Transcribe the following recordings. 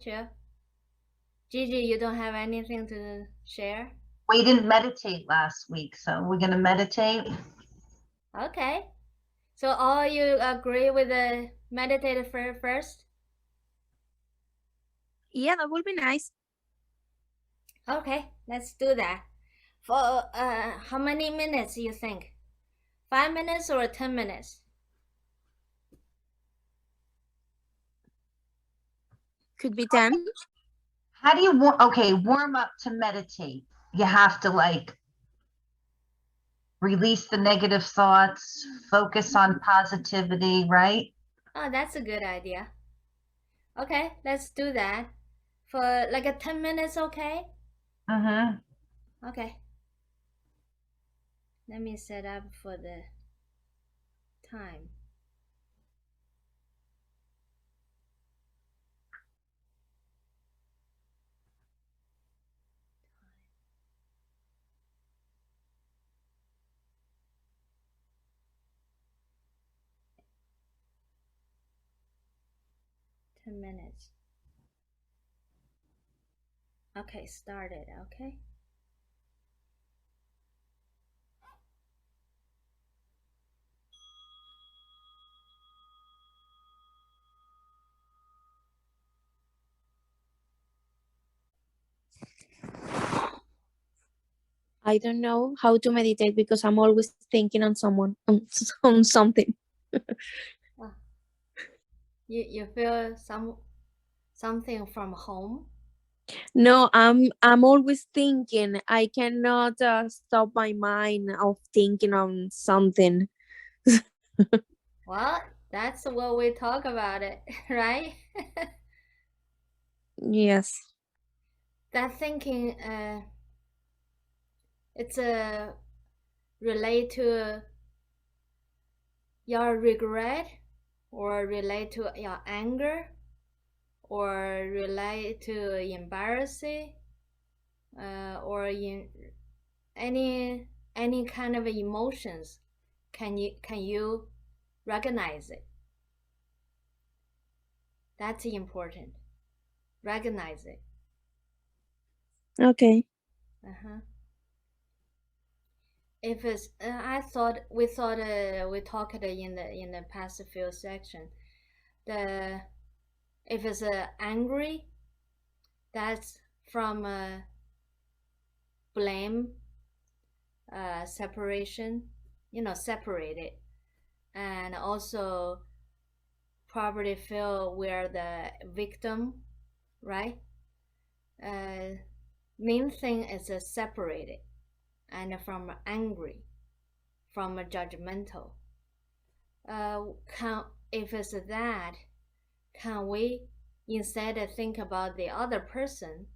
Chill. Gigi, you don't have anything to share? We didn't meditate last week, so we're going to meditate. Okay. So all you agree with the meditate first? Yeah, that would be nice. Okay, let's do that. For how many minutes you think? 5 minutes or 10 minutes? Could be 10. How do you warm up to meditate? You have to like release the negative thoughts, focus on positivity, right? Oh, that's a good idea. Okay, let's do that. For like a 10 minutes, okay? Mm-hmm. Okay. Let me set up for the time. Minutes. Okay, started, okay? I don't know how to meditate because I'm always thinking on someone, on something. Oh. You feel something from home? No, I'm always thinking. I cannot stop my mind of thinking on something. Well, that's what we talk about it, right? Yes. That thinking, it's relate to your regret, or relate to your anger, or relate to embarrassing, or in any kind of emotions. Can you recognize it? That's important. Recognize it. Okay. If it's, we talked in the past few section. If it's angry, that's from blame, separation, separated, and also probably feel we're the victim, right? Main thing is separated, and from angry, from judgmental. If it's that, can we, instead of think about the other person,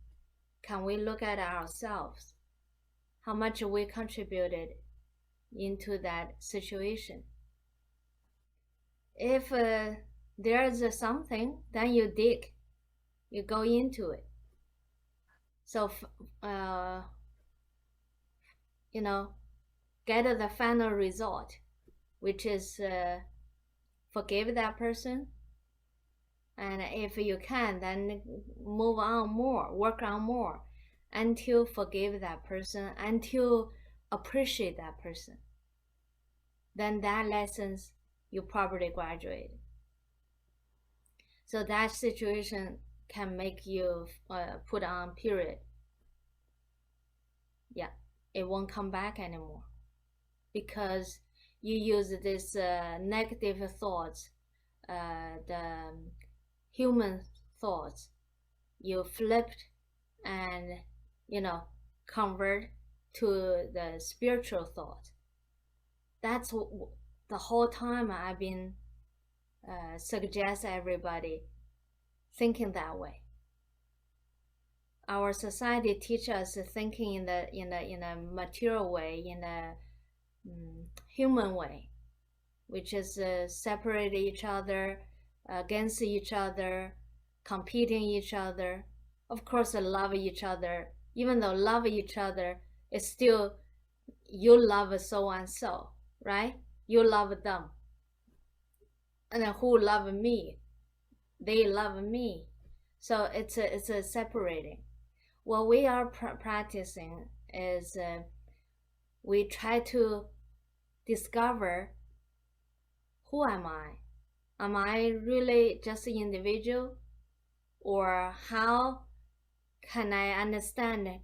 can we look at ourselves? How much we contributed into that situation? If there's something, then you dig, you go into it. So, get the final result, which is forgive that person. And if you can, then move on more, work on more, until forgive that person, until appreciate that person. Then that lessons you probably graduate. So that situation can make you put on period. Yeah, it won't come back anymore, because you use this negative thoughts, the human thoughts, you flipped and convert to the spiritual thought. That's the whole time I've been suggest everybody thinking that way. Our society teaches us thinking in a material way, in a human way, which is separate each other, against each other, competing each other. Of course, love each other. Even though love each other, it's still you love so and so, right? You love them, and then who love me? They love me. So it's a separating. What we are practicing is we try to discover, who am I? Am I really just an individual? Or how can I understand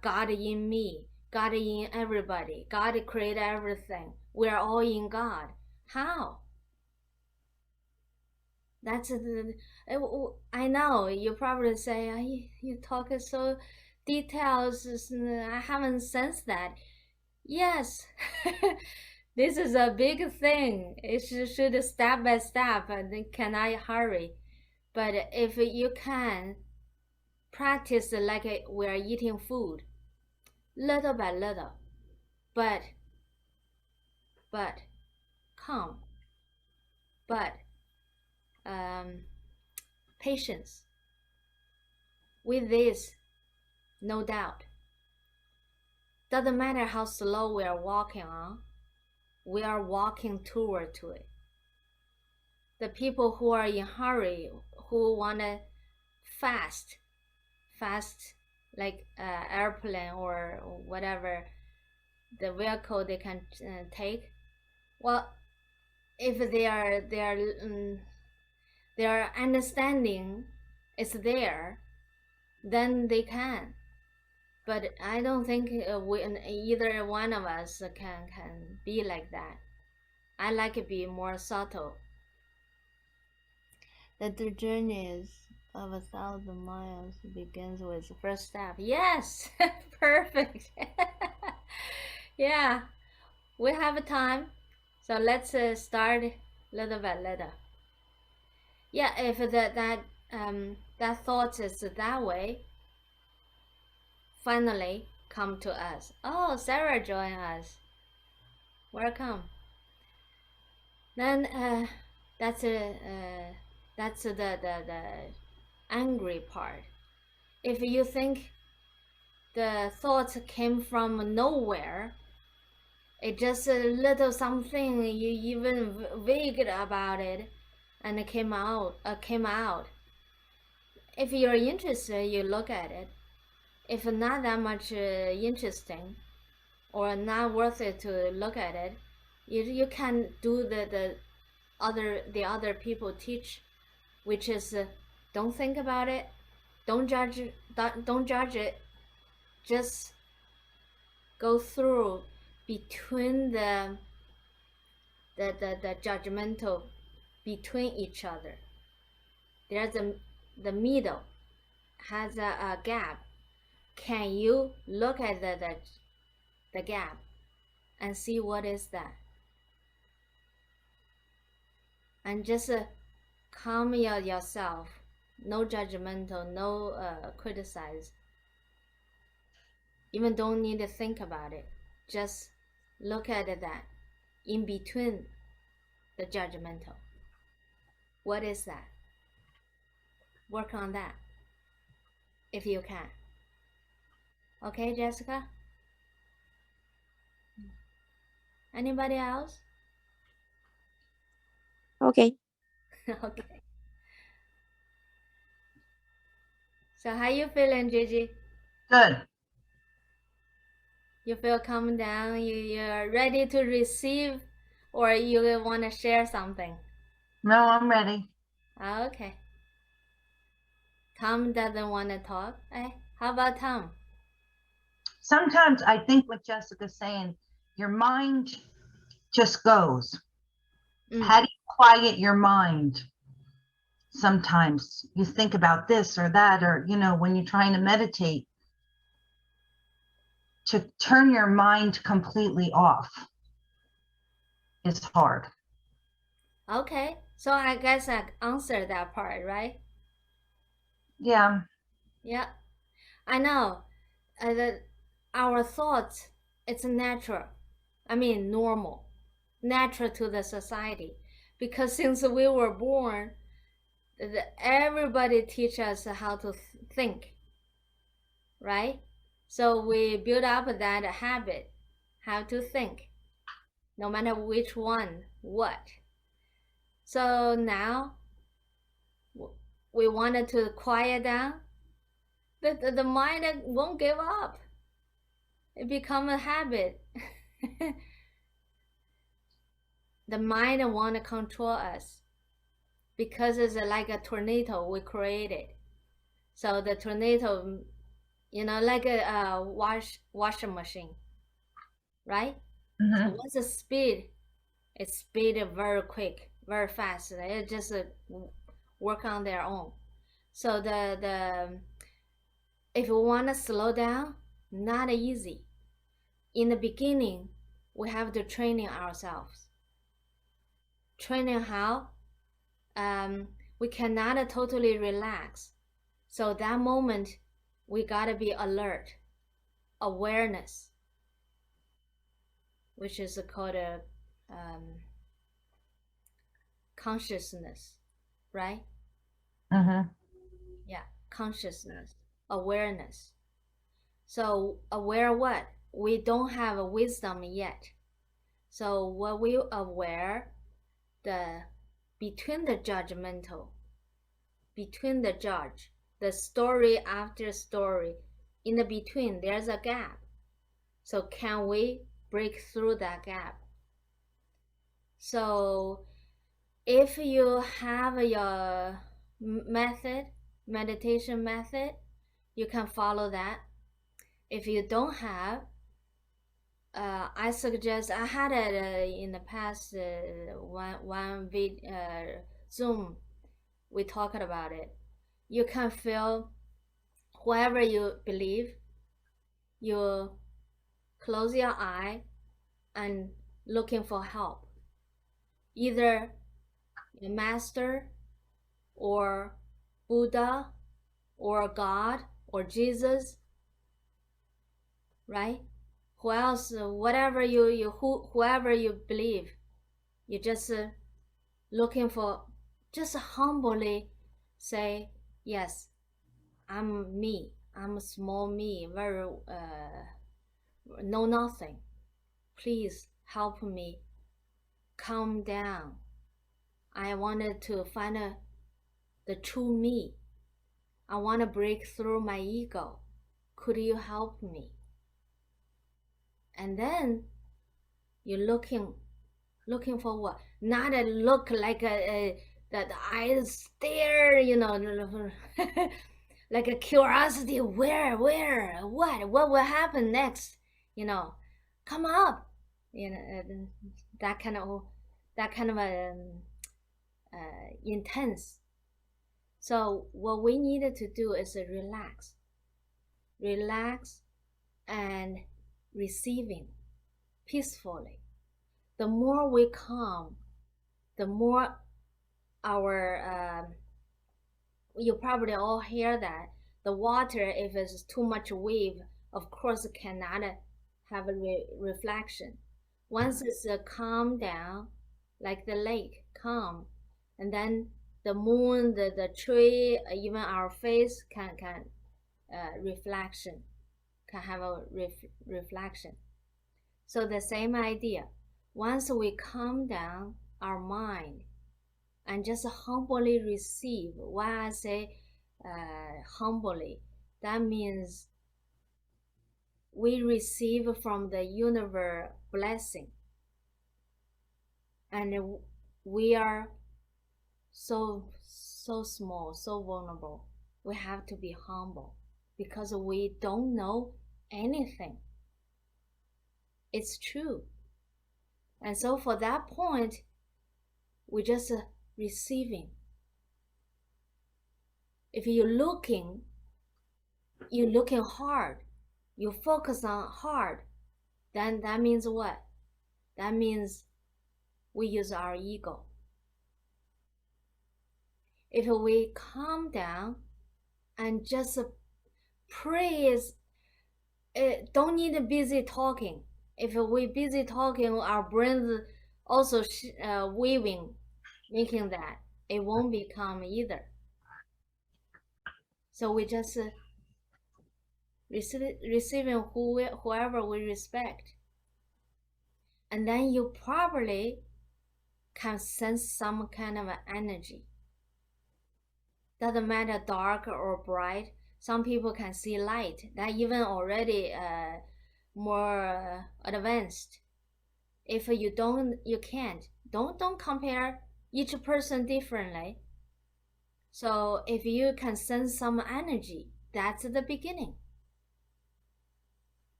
God in me, God in everybody, God created everything. We're all in God. How? That's I know you probably say, you talk so details. I haven't sensed that. Yes, this is a big thing. It should step by step. And can I hurry? But if you can practice like we're eating food, little by little, but calm, but patience. With this, no doubt, doesn't matter how slow we are walking on, we are walking toward to it. The people who are in hurry, who want to fast like airplane or whatever the vehicle they can take, well, if their understanding is there, then they can. But I don't think either one of us can be like that. I like to be more subtle. That the journey of 1,000 miles begins with the first step. Yes, perfect. Yeah, we have time, so let's start little by little. Yeah, if that thought is that way, finally come to us. Oh, Sarah joined us. Welcome. Then that's the angry part. If you think the thoughts came from nowhere, it's just a little something you even vague about it, and it came out. If you're interested, you look at it. If not that much interesting, or not worth it to look at it, you can do the other people teach, which is don't think about it, don't judge it, just go through between the judgmental between each other. There's the middle has a gap. Can you look at the gap and see what is that? And just calm yourself. No judgmental, no criticize. Even don't need to think about it. Just look at that in between the judgmental. What is that? Work on that if you can. Okay, Jessica? Anybody else? Okay. Okay. So how you feeling, Gigi? Good. You feel calm down? You're ready to receive, or you want to share something? No, I'm ready. Okay. Tom doesn't want to talk. How about Tom? Sometimes I think what Jessica's saying, your mind just goes. How do you quiet your mind? Sometimes you think about this or that, or, when you're trying to meditate, to turn your mind completely off is hard. Okay, so I guess I answered that part, right? Yeah. Yeah, I know. Our thoughts, it's natural. I mean, normal, natural to the society, because since we were born, everybody teach us how to think, right? So we build up that habit, how to think, no matter which one, what. So now we wanted to quiet down, the mind won't give up. It becomes a habit. The mind want to control us because it's like a tornado we created. So the tornado, like a washing machine, right? So what's the speed? It's speed very quick, very fast. It just work on their own. So the if we want to slow down, not easy. In the beginning, we have to training ourselves. Training how? We cannot totally relax. So that moment, we gotta be alert, awareness, which is called a consciousness, right? Yeah, consciousness, awareness. So aware what? We don't have a wisdom yet. So what we aware, between the judgmental, between the judge, the story after story, in the between, there's a gap. So can we break through that gap? So if you have your meditation method, you can follow that. If you don't have, I suggest, I had it in the past, one Zoom, we talked about it. You can feel whoever you believe, you close your eye and looking for help. Either the master or Buddha or God or Jesus, right? Who else, whatever whoever you believe, you just looking for, just humbly say, yes, I'm me, I'm a small me, very know nothing. Please help me calm down. I wanted to find the true me. I want to break through my ego. Could you help me? And then you're looking for what? Not a look like that eyes stare, like a curiosity. Where, what will happen next? Come up. That kind of intense. So what we needed to do is relax and receiving peacefully. The more we calm, the more our you probably all hear that the water, if it's too much wave, of course cannot have a reflection. Once it's calm down, like the lake, calm, and then the moon, the tree, even our face can reflection, can have a reflection. So the same idea. Once we calm down our mind and just humbly receive, why I say humbly, that means we receive from the universe blessing, and we are so small, so vulnerable. We have to be humble because we don't know anything. It's true. And so for that point, we just receiving. If you're looking hard, you focus on hard, then that means what? That means we use our ego. If we calm down and just praise, don't need busy talking. If we busy talking, our brains also weaving, making that, it won't become either. So we just receiving whoever we respect. And then you probably can sense some kind of energy. Doesn't matter dark or bright. Some people can see light. That even already more advanced. If you don't, you can't. Don't compare each person differently. So if you can sense some energy, that's the beginning.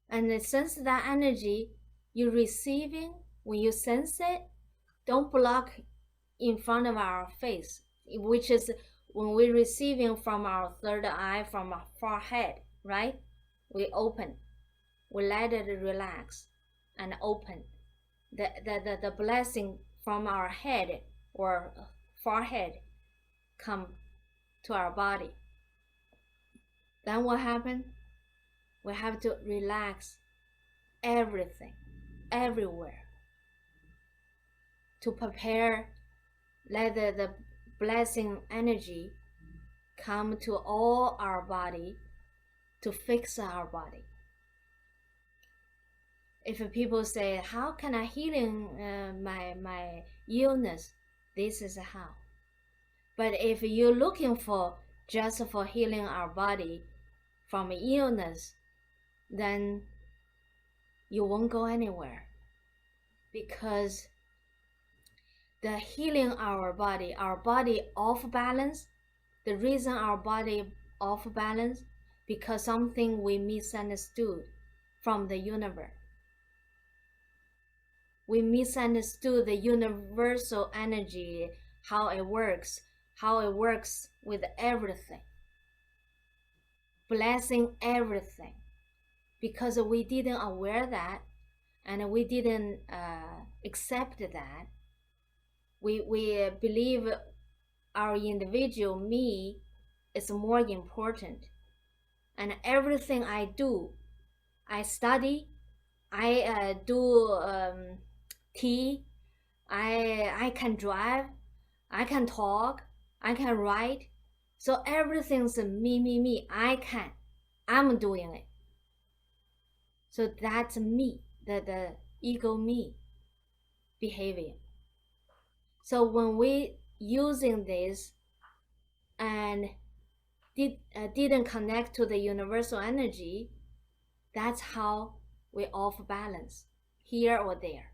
And sense that energy you're receiving, when you sense it, don't block in front of our face, which is when we're receiving from our third eye, from our forehead, right? We open, we let it relax and open. The blessing from our head or forehead come to our body. Then what happened? We have to relax everything, everywhere, to prepare, let the blessing energy come to all our body, to fix our body. If people say, how can I healing my illness? This is how. But if you're looking for just for healing our body from illness, then you won't go anywhere. Because the healing our body off balance, the reason our body off balance, because something we misunderstood from the universe. We misunderstood the universal energy, how it works with everything, blessing everything. Because we didn't aware that, and we didn't accept that. We believe our individual me is more important. And everything I do, I study, I do tea, I can drive, I can talk, I can write. So everything's me, I'm doing it. So that's me, the ego me behavior. So when we using this and didn't connect to the universal energy, that's how we off balance, here or there.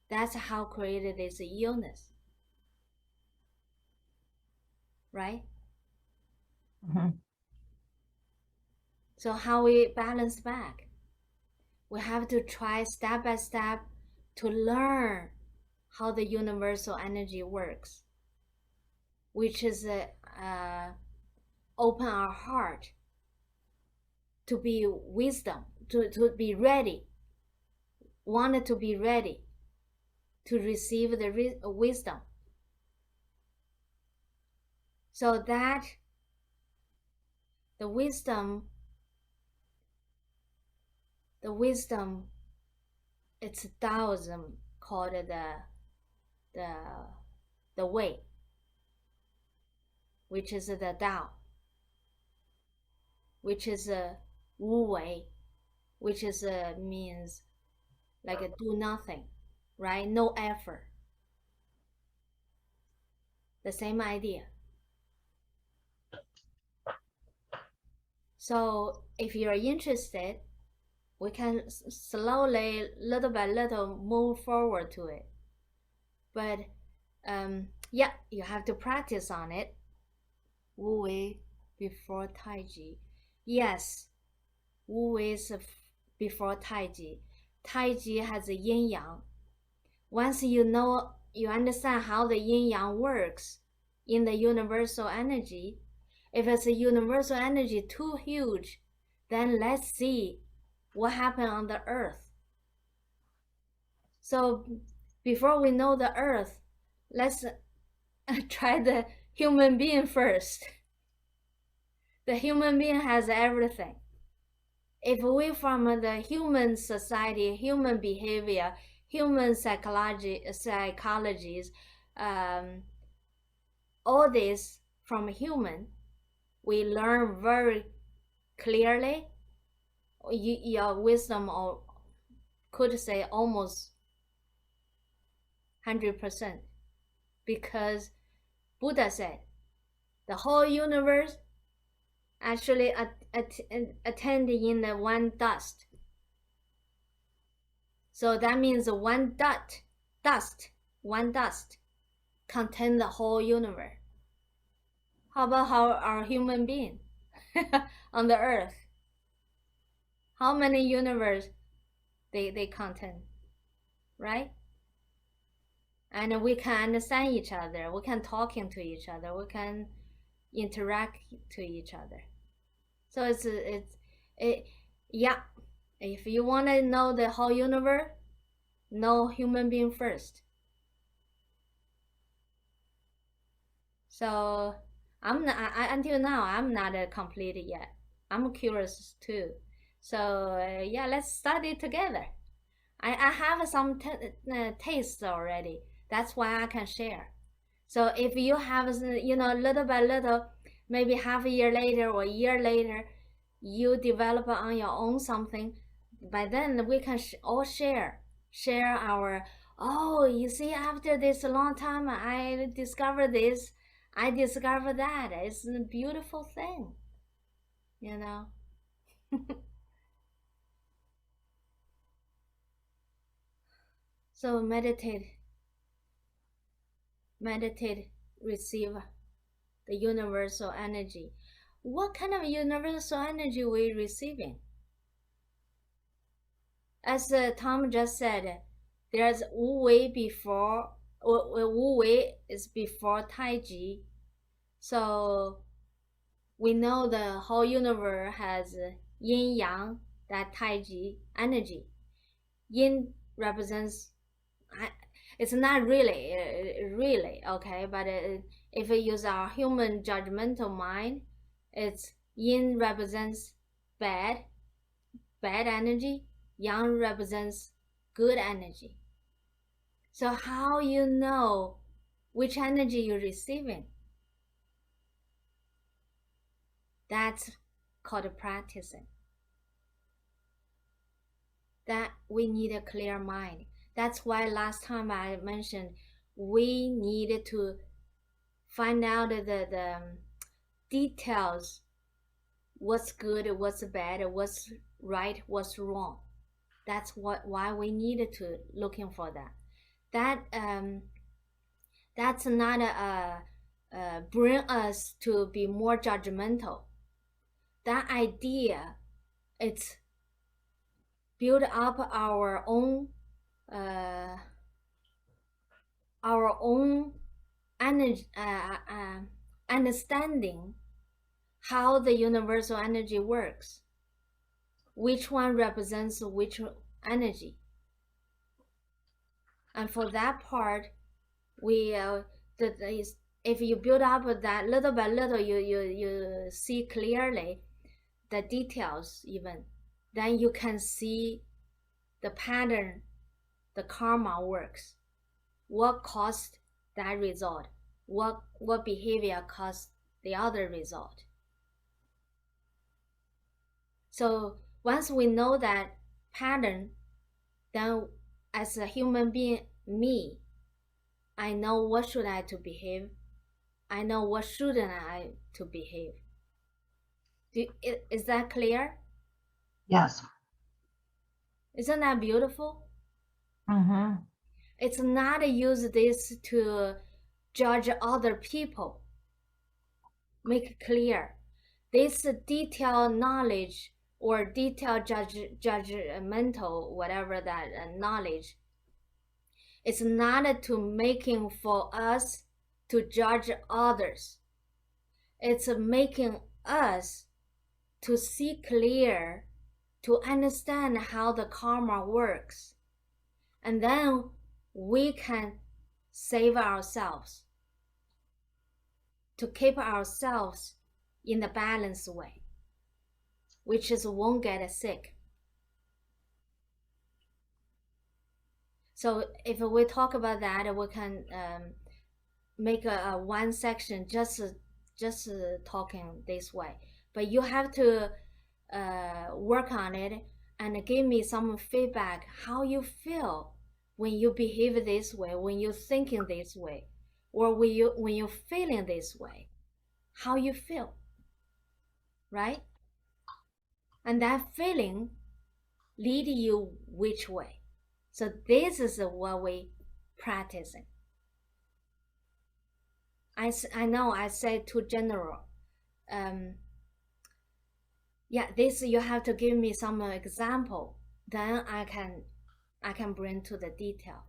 That's how created this illness, right? Mm-hmm. So how we balance back? We have to try step by step to learn how the universal energy works, which is open our heart to be wisdom, to be ready, wanted to be ready to receive the wisdom. So that the wisdom, it's Taoism, called the way, which is the Tao, which is a Wu Wei, which is means like a do nothing, right? No effort. The same idea. So if you're interested, we can slowly, little by little, move forward to it. But yeah, you have to practice on it. Wu Wei before Tai Chi. Yes, Wu Wei is before Tai Chi. Tai Chi has a yin yang. Once you know, you understand how the yin yang works in the universal energy. If it's a universal energy too huge, then let's see what happened on the earth. So before we know the earth, let's try the human being first. The human being has everything. If we from the human society, human behavior, human psychologies, all this from human, we learn very clearly. Your wisdom, or could say almost 100%, because Buddha said, The whole universe actually attend in the one dust. So that means one one dust contain the whole universe. How about our human being on the earth? How many universe they contain, right? And we can understand each other, we can talking to each other, we can interact to each other. So yeah, if you want to know the whole universe, know human being first. So until now I'm not completed yet. I'm curious too. So yeah, let's study together. I have some tastes already. That's why I can share. So if you have, little by little, maybe half a year later or a year later, you develop on your own something, by then we can all share our, oh, you see, after this long time, I discovered this, I discovered that. It's a beautiful thing, you know. So meditate, receive the universal energy. What kind of universal energy we receiving? As Tom just said, there's Wu Wei before, Wu Wei is before Taiji. So we know the whole universe has yin yang, that Taiji energy. Yin represents, it's not really, okay, but if we use our human judgmental mind, it's yin represents bad energy, yang represents good energy. So how you know which energy you're receiving? That's called practicing. That we need a clear mind. That's why last time I mentioned we needed to find out the details, what's good, what's bad, what's right, what's wrong. That's why we needed to looking for that. That's not bring us to be more judgmental. That idea, it's build up our own energy, understanding how the universal energy works, which one represents which energy. And for that part, we if you build up that little by little, you see clearly the details even, then you can see the pattern, the karma works, what caused that result, what behavior caused the other result. So once we know that pattern, then as a human being, me, I know what should I to behave, I know what shouldn't I to behave. Is that clear? Yes. Isn't that beautiful? Mm-hmm. It's not use this to judge other people. Make clear. This detailed knowledge or detailed judgmental, whatever that knowledge, it's not to making for us to judge others. It's making us to see clear, to understand how the karma works. And then we can save ourselves, to keep ourselves in the balanced way, which is won't get sick. So if we talk about that, we can make a one section just talking this way. But you have to work on it and give me some feedback, how you feel when you behave this way, when you're thinking this way, or when you're feeling this way. how you feel, right? And that feeling lead you which way. So this is what we practicing. I know I said too general. Yeah, this you have to give me some example. Then I can bring to the detail.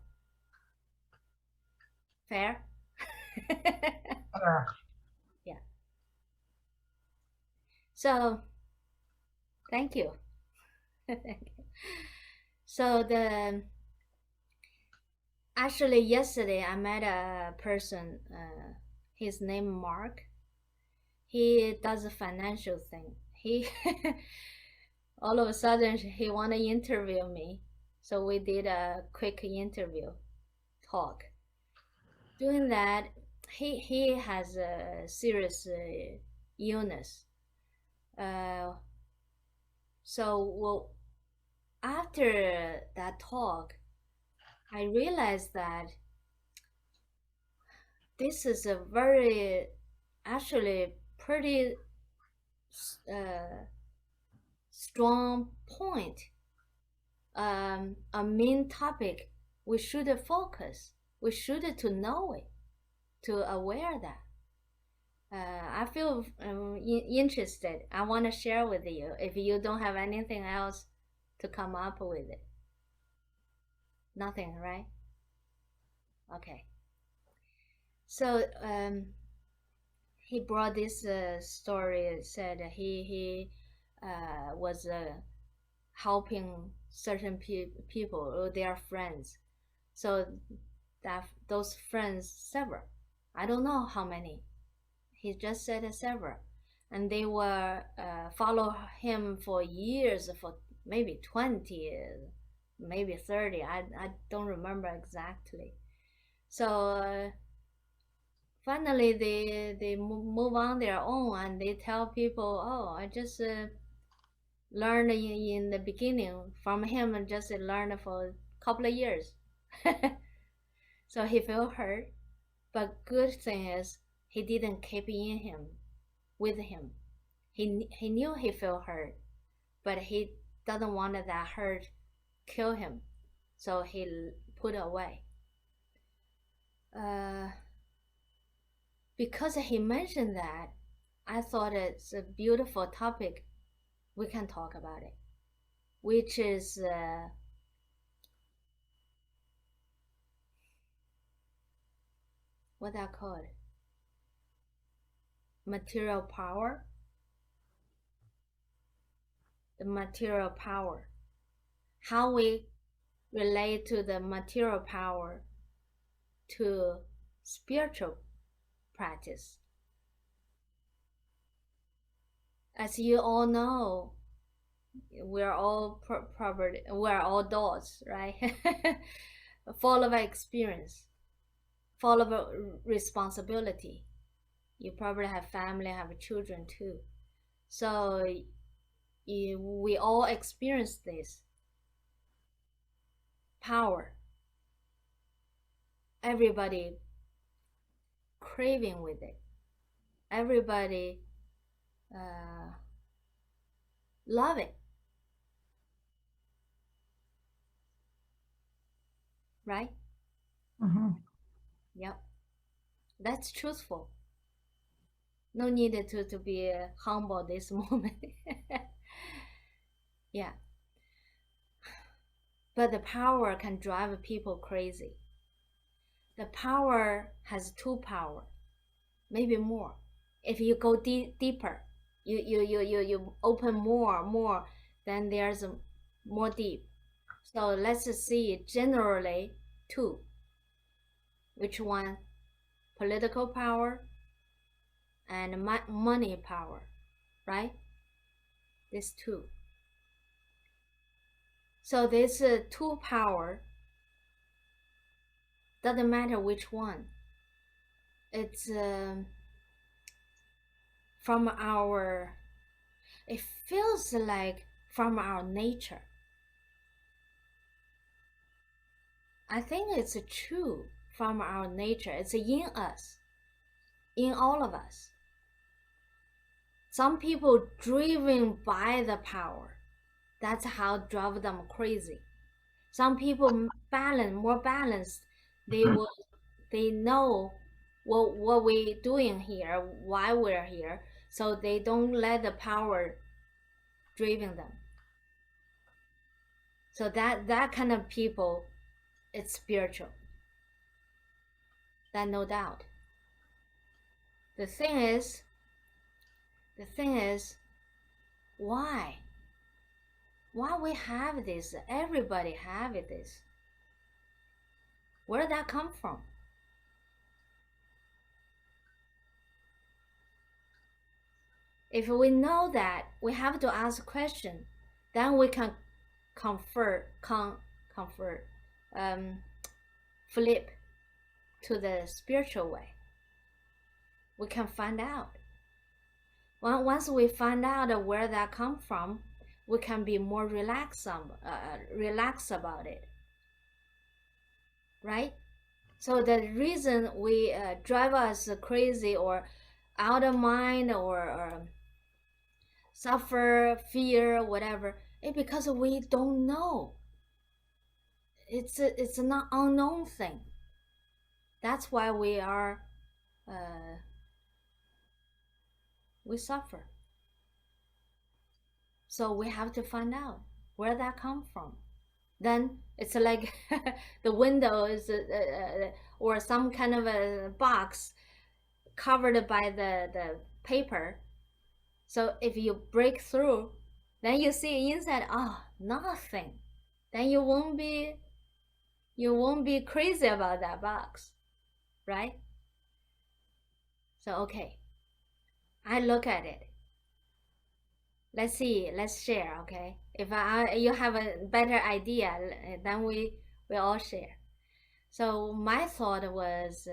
Fair? Yeah. So thank you. Thank you. So actually yesterday I met a person. His name Mark. He does a financial thing. He all of a sudden he want to interview me, so we did a quick interview talk. Doing that, he has a serious illness. So after that talk, I realized that this is a very, actually pretty strong point, a main topic we should focus. We should to know it, to aware that. I feel interested. I want to share with you. If you don't have anything else to come up with it, nothing, right? Okay. So he brought this story. Said he was helping certain people or their friends. So that those friends several. I don't know how many. He just said several, and they were follow him for years, for maybe 20, maybe 30. I don't remember exactly. So finally they move on their own, and they tell people, oh, I just learned in the beginning from him, and just learned for a couple of years. So he felt hurt, but good thing is he didn't keep in him with him. He knew he felt hurt, but he doesn't want that hurt kill him, so he put away. Because he mentioned that, I thought it's a beautiful topic. We can talk about it, which is what I call it, material power. The material power, how we relate to the material power to spiritual practice. As you all know, we're all we're all adults, right? Full of experience, full of responsibility. You probably have family, have children too. So we all experience this power. Everybody craving with it. Everybody love it. Right? Mm-hmm. Yep. That's truthful. No need to be humble this moment. Yeah. But the power can drive people crazy. The power has two power, maybe more. If you go deeper, you open more, then there's more deep. So let's see generally two. Which one? Political power and money power, right? These two. So this two power, doesn't matter which one. It's from our, it feels like from our nature. I think it's true from our nature. It's in us, in all of us. Some people driven by the power. That's how drive them crazy. Some people more balanced. They know what we're doing here, why we're here, so they don't let the power driving them. So that kind of people, it's spiritual. That no doubt. The thing is, why? Why we have this? Everybody have this. Where did that come from? If we know that, we have to ask a question. Then we can flip to the spiritual way. We can find out. Once we find out where that come from, we can be more relaxed about it, right? So the reason we drive us crazy or out of mind or suffer, fear, whatever, it's because we don't know. It's an unknown thing. That's why we suffer. So we have to find out where that come from. Then it's like the window is or some kind of a box covered by the paper. So if you break through, then you see inside, nothing. Then you won't be crazy about that box, right? So okay, I look at it. Let's see, let's share, okay? If you have a better idea, then we all share. So my thought was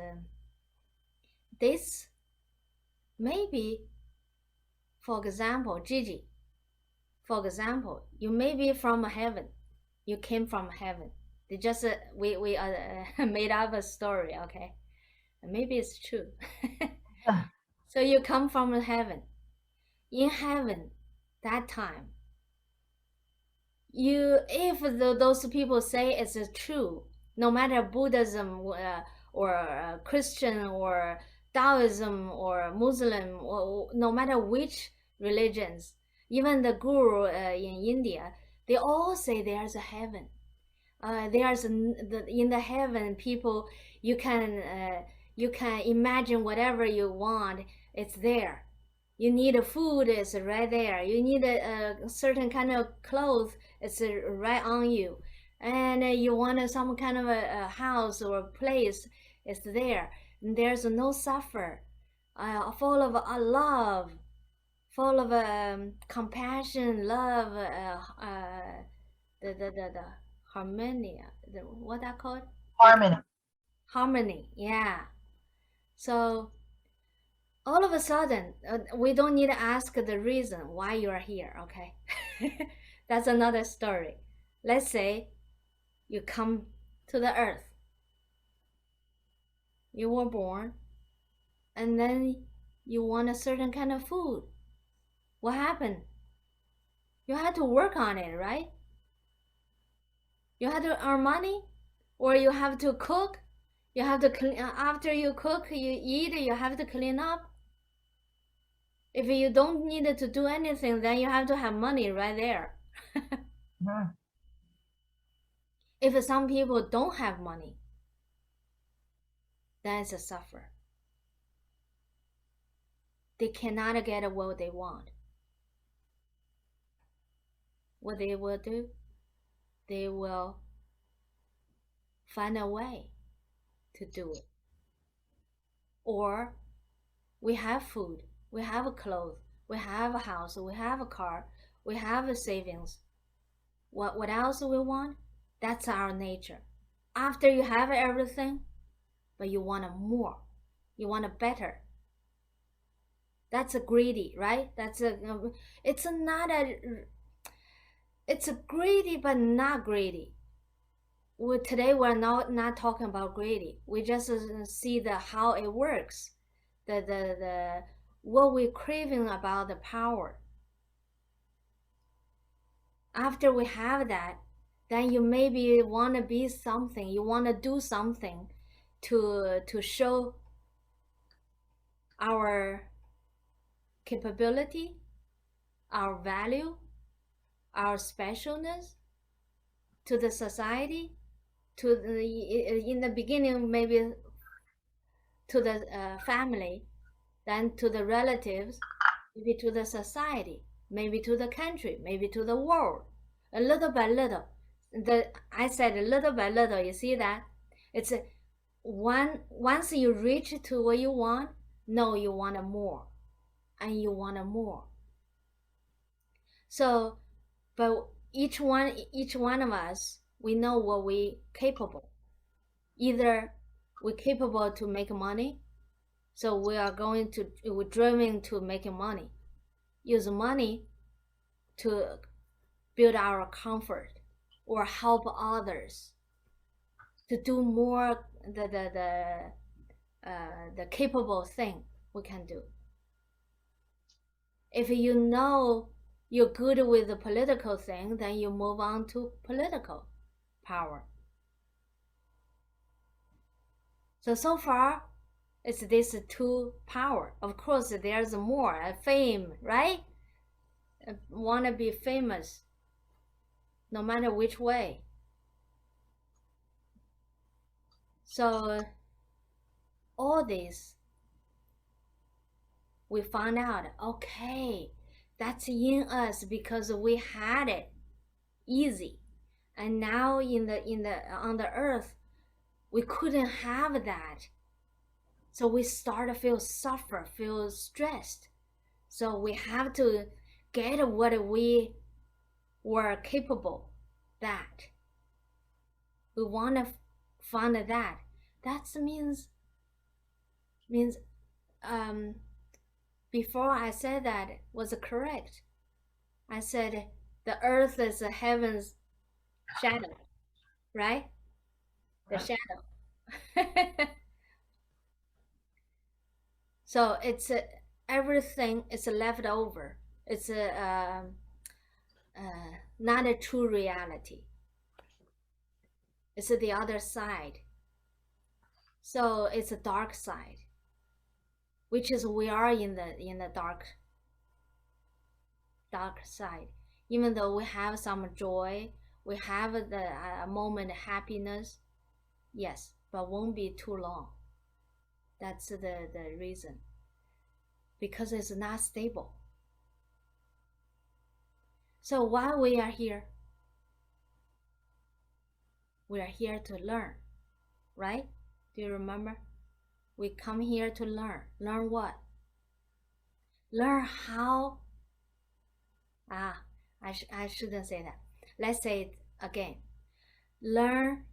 this maybe, for example, Gigi, for example, you may be from heaven. You came from heaven. They just we made up a story, okay? Maybe it's true. So you come from heaven. In heaven, that time, if those people say it's true, no matter Buddhism or Christian or Taoism or Muslim, or no matter which religions, even the guru in India, they all say there's a heaven. There's in the heaven, people, you can imagine whatever you want. It's there. You need a food, it's right there. You need a certain kind of clothes, it's right on you. And you want some kind of a house or a place, it's there. And there's no suffer, full of love, full of compassion, love, the harmony, what that called? Harmony, yeah. So all of a sudden, we don't need to ask the reason why you are here, okay? That's another story. Let's say you come to the earth. You were born, and then you want a certain kind of food. What happened? You had to work on it, right? You had to earn money, or you have to cook. You have to clean. After you cook, you eat, you have to clean up. If you don't need to do anything, then you have to have money right there. If some people don't have money, then it's a suffer. They cannot get what they want. What they will do, they will find a way to do it. Or we have food, we have clothes, we have a house, we have a car, we have savings. What else we want? That's our nature. After you have everything, but you want more, you want a better. That's a greedy, right? It's a greedy, but not greedy. Today we're not talking about greedy. We just see how it works. The what we're craving about the power. After we have that, then you maybe want to be something, you want to do something to show our capability, our value, our specialness to the society, to in the beginning maybe to the family, then to the relatives, maybe to the society, maybe to the country, maybe to the world, a little by little. I said a little by little. You see that? It's once you reach to what you want, no, you want more, and you want more. So, but each one of us, we know what we capable. Either we're capable to make money, so we're driven to making money. Use money to build our comfort or help others to do more the capable thing we can do. If you know you're good with the political thing, then you move on to political power. So far, it's this two power. Of course, there's more, fame, right? Want to be famous, no matter which way. So all this, we found out, okay, that's in us because we had it easy, and now on the earth, we couldn't have that. So we start to feel stressed. So we have to get what we were capable. That we want to find that. That means before I said that was correct. I said the earth is a heaven's shadow, right? The shadow. So it's everything is left over. It's not a true reality. It's the other side. So it's a dark side, which is we are in the dark side. Even though we have some joy, we have the moment of happiness, yes, but won't be too long. That's the reason. Because it's not stable. So while we are here, we are here to learn, right? Do you remember? We come here to learn. Learn what? Learn how. I shouldn't say that. Let's say it again. Learn.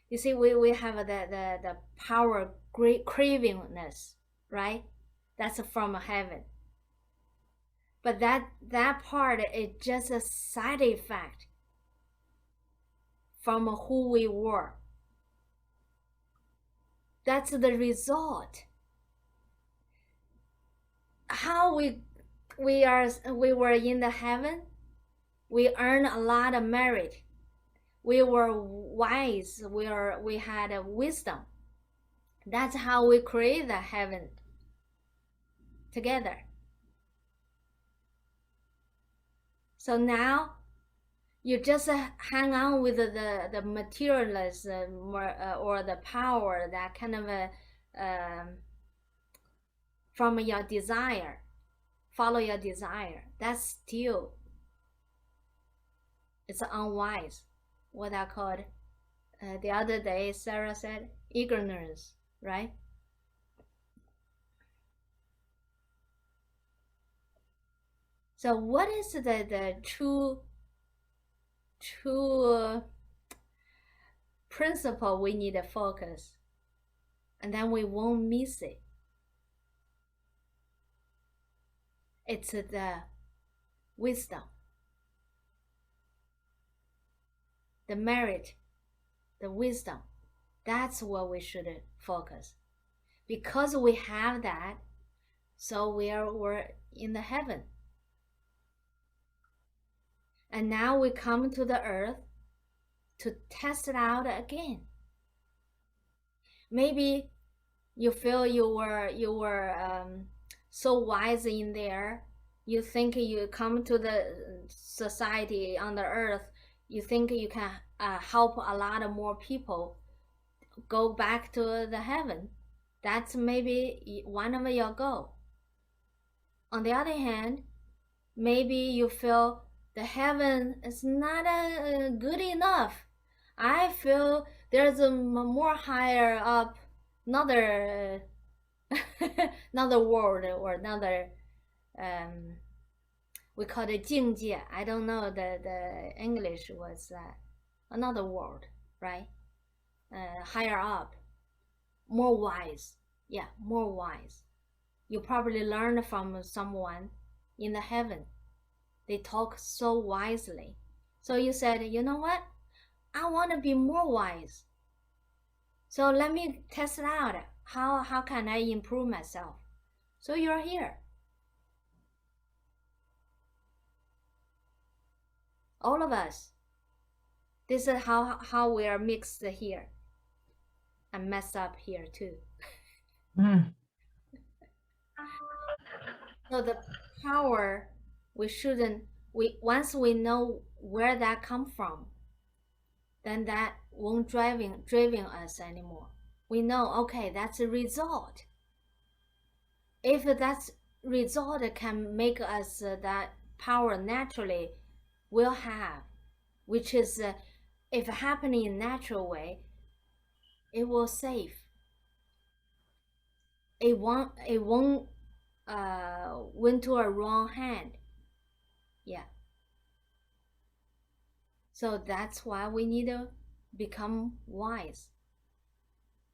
You see, we have the power, great cravingness, right? That's from heaven. But that part is just a side effect from who we were. That's the result. How we were in the heaven, we earned a lot of merit. We were wise. We had a wisdom. That's how we create the heaven together. So now you just hang on with the materialism or the power that kind of from your desire, follow your desire. That's still, it's unwise. What I called the other day, Sarah said, ignorance, right? So what is the true principle we need to focus, and then we won't miss it? It's the wisdom, the merit, the wisdom. That's what we should focus. Because we have that, so we're in the heaven. And now we come to the earth to test it out again. Maybe you feel you were so wise in there. You think you come to the society on the earth. You think you can help a lot of more people go back to the heaven. That's maybe one of your goal. On the other hand, maybe you feel the heaven is not good enough. I feel there's a more higher up, another another world or another we call it 境界. I don't know the English was another world, right? Higher up, more wise. Yeah, more wise. You probably learned from someone in the heaven. They talk so wisely. So you said, you know what? I want to be more wise. So let me test it out. How can I improve myself? So you're here. All of us. This is how we are mixed here. And messed up here too. So the power, once we know where that come from, then that won't driving us anymore. We know, okay, that's a result. If that result can make us that power naturally will have, which is if happening in natural way, it will save. It won't went to a wrong hand. Yeah. So that's why we need to become wise.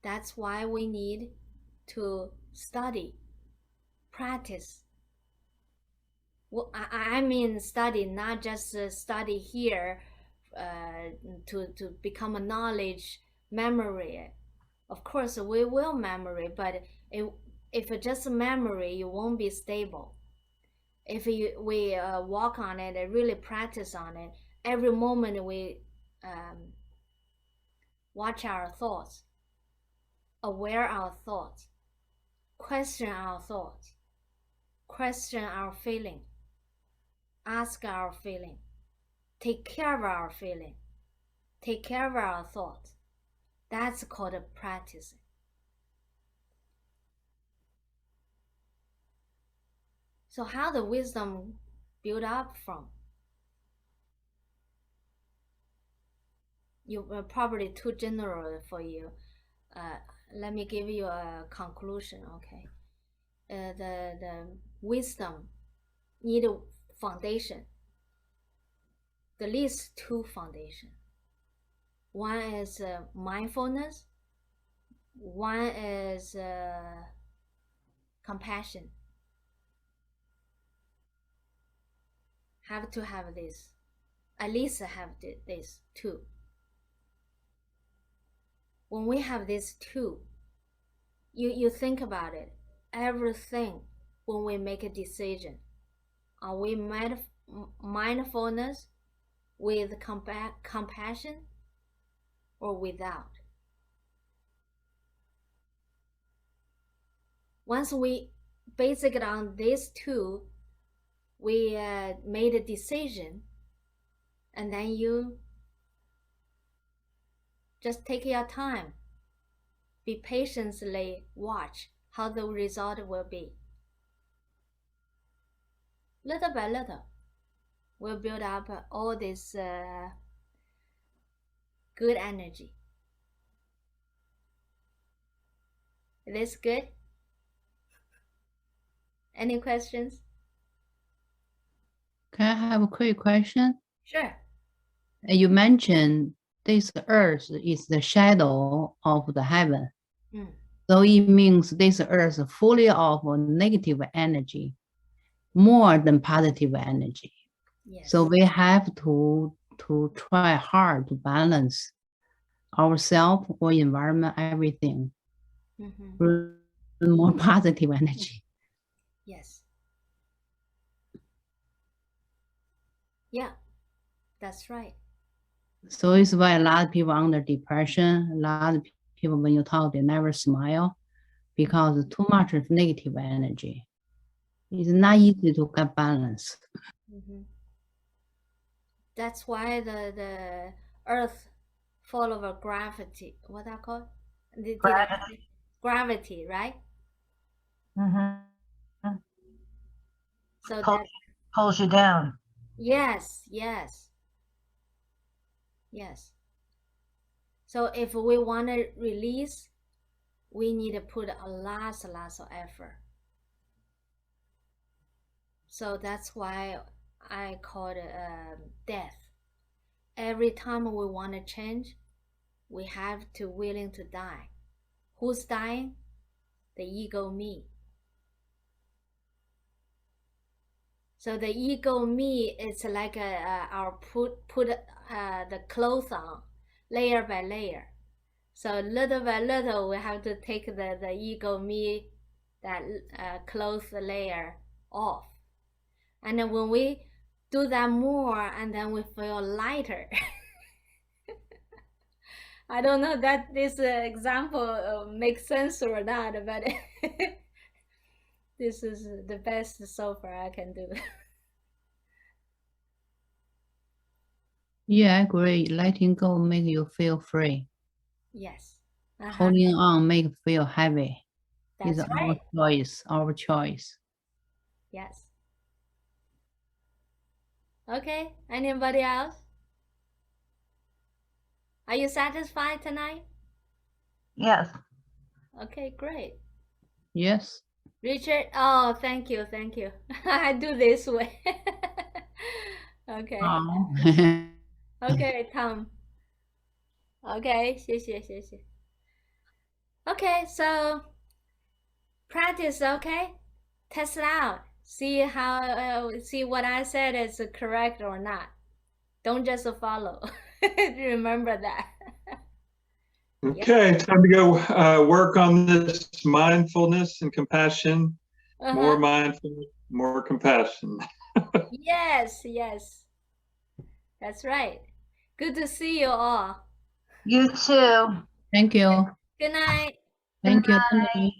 That's why we need to study, practice. Well, I mean study, not just study here to become a knowledge, memory. Of course, we will memory, but if it's just a memory, you won't be stable. If we walk on it and really practice on it, every moment we watch our thoughts, aware our thoughts, question our thoughts, question our feeling, ask our feeling, take care of our feeling, take care of our thoughts. That's called a practice. So how the wisdom build up from? You probably too general for you. Let me give you a conclusion, okay? The wisdom need a foundation. The least two foundation. One is mindfulness. One is compassion. Have to have this. At least have this two. When we have these two, you think about it. Everything when we make a decision, are we mindfulness with compassion or without? Once we base it on these two, we made a decision, and then you just take your time. Be patiently watch how the result will be. Little by little, we'll build up all this good energy. Is this good? Any questions? Can I have a quick question? Sure. You mentioned this earth is the shadow of the heaven. So it means this earth is fully of negative energy, more than positive energy. Yes. So we have to try hard to balance ourselves or environment, everything. more positive energy. Yes. Yeah, that's right. So it's why a lot of people under depression, a lot of people when you talk, they never smile because too much of negative energy. It's not easy to get balance. That's why the earth full of gravity. What I call? Gravity, right? So that pulls you down. yes, yes, yes. So if we want to release, we need to put a lot of effort. So that's why I call it death. Every time we want to change, we have to willing to die. Who's dying? The ego me. So the ego me is like our put the clothes on, layer by layer. So little by little, we have to take the ego me, that clothes layer off. And then when we do that more, and then we feel lighter. I don't know that this example makes sense or not, but this is the best so far I can do. Yeah, I agree. Letting go make you feel free. Yes. Holding on make you feel heavy. That's It's right. our choice. Yes. Okay, anybody else? Are you satisfied tonight? Yes. Okay, great. Yes. Richard, oh, thank you. I do this way. Okay. Oh. Okay, Tom. Okay, 谢谢. Okay, so practice, okay? Test it out. See how, see what I said is correct or not. Don't just follow. Remember that. Okay, time to go work on this mindfulness and compassion. More mindfulness, more compassion. Yes. That's right. Good to see you all. You too. Thank you. Good night. Thank you.